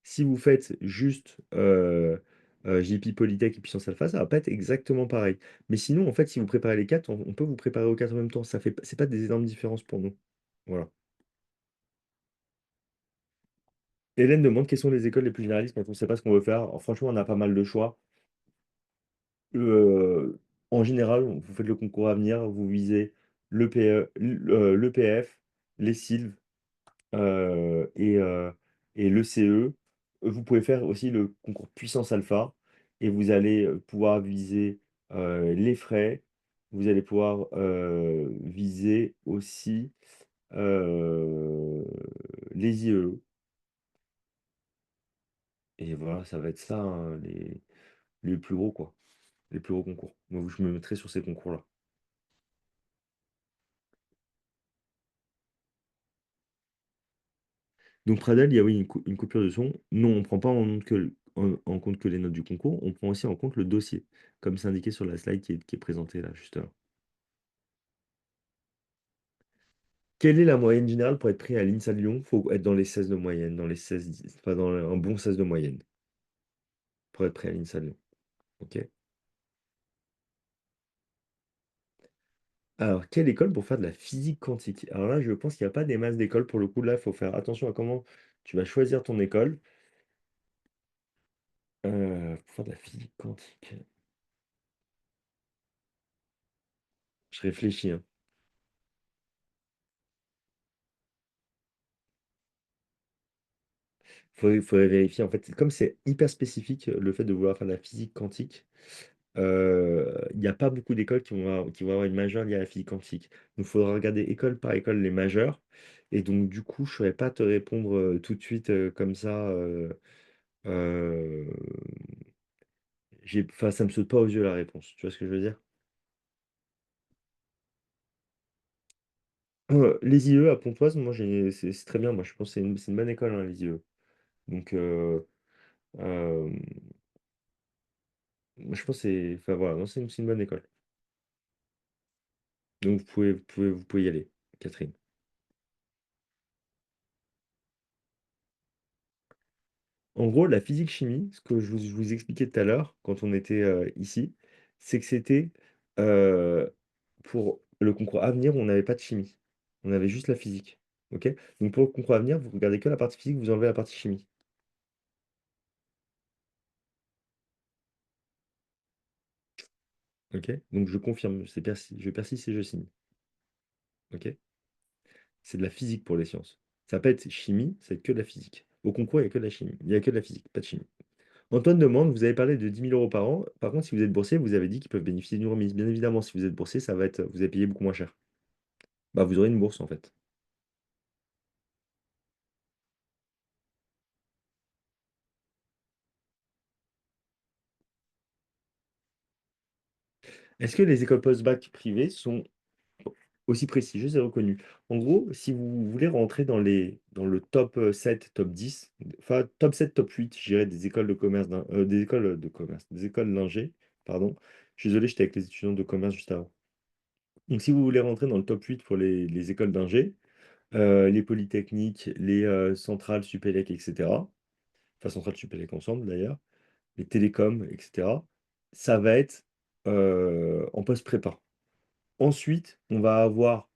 Si vous faites juste JP Polytech et Puissance Alpha, ça va pas être exactement pareil. Mais sinon, en fait, si vous préparez les quatre, on peut vous préparer aux quatre en même temps. C'est pas des énormes différences pour nous. Voilà. Hélène demande quelles sont les écoles les plus généralistes quand on ne sait pas ce qu'on veut faire. Alors, franchement, on a pas mal de choix. En général, vous faites le concours à venir, vous visez l'EPF, les Sylves et l'ECE. Vous pouvez faire aussi le concours Puissance Alpha et vous allez pouvoir viser les frais. Vous allez pouvoir viser aussi. euh, les IEE. Et voilà, ça va être ça, hein, les plus gros, quoi. Les plus gros concours. Moi, je me mettrai sur ces concours-là. Donc, Pradel, il y a oui une coupure de son. Non, on ne prend pas en compte que les notes du concours, on prend aussi en compte le dossier, comme c'est indiqué sur la slide qui est présentée là, juste là. Quelle est la moyenne générale pour être pris à l'INSA de Lyon? Il faut être dans les 16 de moyenne, dans les 16, enfin dans un bon 16 de moyenne pour être pris à l'INSA de Lyon. Ok. Alors, quelle école pour faire de la physique quantique? Alors là, je pense qu'il n'y a pas des masses d'écoles. Pour le coup, là, il faut faire attention à comment tu vas choisir ton école pour faire de la physique quantique. Je réfléchis, hein. Faudrait vérifier. En fait, comme c'est hyper spécifique, le fait de vouloir faire de la physique quantique, il n'y a pas beaucoup d'écoles qui vont avoir une majeure liée à la physique quantique. Donc, il faudra regarder école par école les majeures. Et donc, du coup, je ne saurais pas te répondre tout de suite comme ça. Euh, enfin, ça me saute pas aux yeux la réponse. Tu vois ce que je veux dire? Les IE à Pontoise, moi, c'est très bien. Moi, je pense que c'est une bonne école, hein, les IE. Donc, euh, je pense que c'est. Enfin, voilà, non, c'est une bonne école. Donc, vous pouvez y aller, Catherine. En gros, la physique-chimie, ce que je vous expliquais tout à l'heure, quand on était ici, c'est que c'était euh, pour le concours à venir, on n'avait pas de chimie. On avait juste la physique. OK? Donc, pour le concours à venir, vous regardez que la partie physique, vous enlevez la partie chimie. OK? Donc, je confirme, je persiste et je signe. OK? C'est de la physique pour les sciences. Ça va pas être chimie, c'est que de la physique. Au concours, il n'y a que de la chimie. Il n'y a que de la physique, pas de chimie. Antoine demande, vous avez parlé de 10 000 € par an. Par contre, si vous êtes boursier, vous avez dit qu'ils peuvent bénéficier d'une remise. Bien évidemment, si vous êtes boursier, vous allez payer beaucoup moins cher. Bah, vous aurez une bourse en fait. Est-ce que les écoles post-bac privées sont aussi prestigieuses et reconnues? En gros, si vous voulez rentrer dans le top 7, top 10, enfin top 7, top 8, je dirais des écoles de commerce, des écoles de commerce, des écoles d'ingé, pardon. Je suis désolé, j'étais avec les étudiants de commerce juste avant. Donc, si vous voulez rentrer dans le top 8 pour les écoles d'ingé, les polytechniques, les centrales Supélec, etc. Enfin, centrales Supélec ensemble d'ailleurs, les télécoms, etc. Ça va être en post-prépa. Ensuite, on va avoir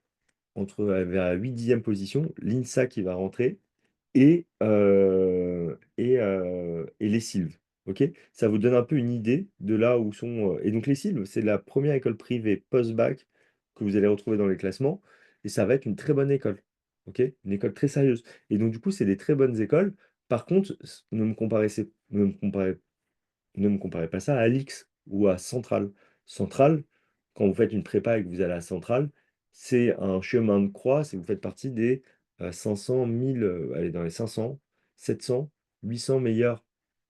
vers la 8e position, l'INSA qui va rentrer et les Sylves. Ok? Ça vous donne un peu une idée de là où sont. Et donc les Sylves, c'est la première école privée post-bac que vous allez retrouver dans les classements. Et ça va être une très bonne école. Ok? Une école très sérieuse. Et donc du coup, c'est des très bonnes écoles. Par contre, ne me comparez pas ça à Alix ou à Centrale. Centrale, quand vous faites une prépa et que vous allez à Centrale, c'est un chemin de croix, si vous faites partie des 500, 1000, allez, dans les 500, 700, 800 meilleurs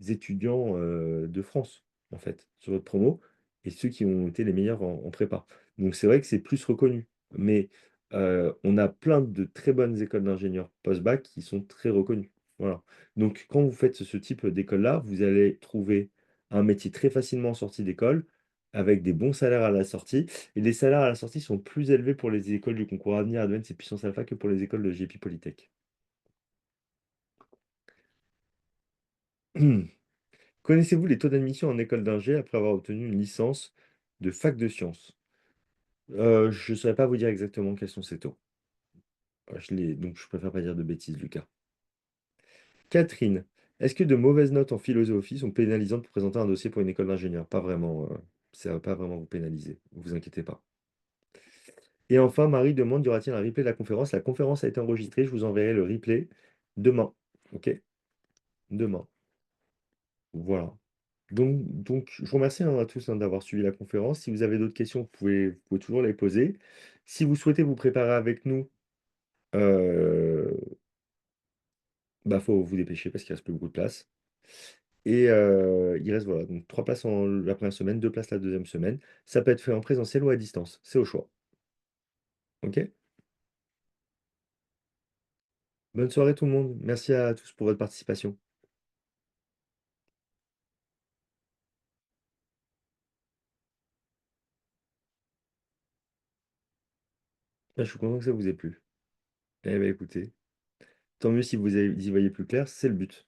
étudiants de France, en fait, sur votre promo, et ceux qui ont été les meilleurs en prépa. Donc c'est vrai que c'est plus reconnu. Mais on a plein de très bonnes écoles d'ingénieurs post-bac qui sont très reconnues. Voilà. Donc quand vous faites ce type d'école-là, vous allez trouver un métier très facilement en sortie d'école, avec des bons salaires à la sortie. Et les salaires à la sortie sont plus élevés pour les écoles du concours Avenir, Advance et Puissance Alpha que pour les écoles de GP Polytech. Connaissez-vous les taux d'admission en école d'ingé après avoir obtenu une licence de fac de sciences? Je ne saurais pas vous dire exactement quels sont ces taux. Donc je préfère pas dire de bêtises, Lucas. Catherine, est-ce que de mauvaises notes en philosophie sont pénalisantes pour présenter un dossier pour une école d'ingénieur? Pas vraiment, ça va pas vraiment vous pénaliser, vous inquiétez pas. Et enfin, Marie demande, y aura-t-il un replay de la conférence? La conférence a été enregistrée, je vous enverrai le replay demain. OK? Demain. Voilà. Donc, je vous remercie hein, à tous hein, d'avoir suivi la conférence. Si vous avez d'autres questions, vous pouvez toujours les poser. Si vous souhaitez vous préparer avec nous Heu, Bah, faut vous dépêcher parce qu'il reste plus beaucoup de place et il reste, voilà, donc 3 places en la première semaine, 2 places la deuxième semaine. Ça peut être fait en présentiel ou à distance, c'est au choix. OK? Bonne soirée tout le monde. Merci à tous pour votre participation. Ah, je suis content que ça vous ait plu. Eh bah, écoutez, tant mieux si vous y voyez plus clair, c'est le but.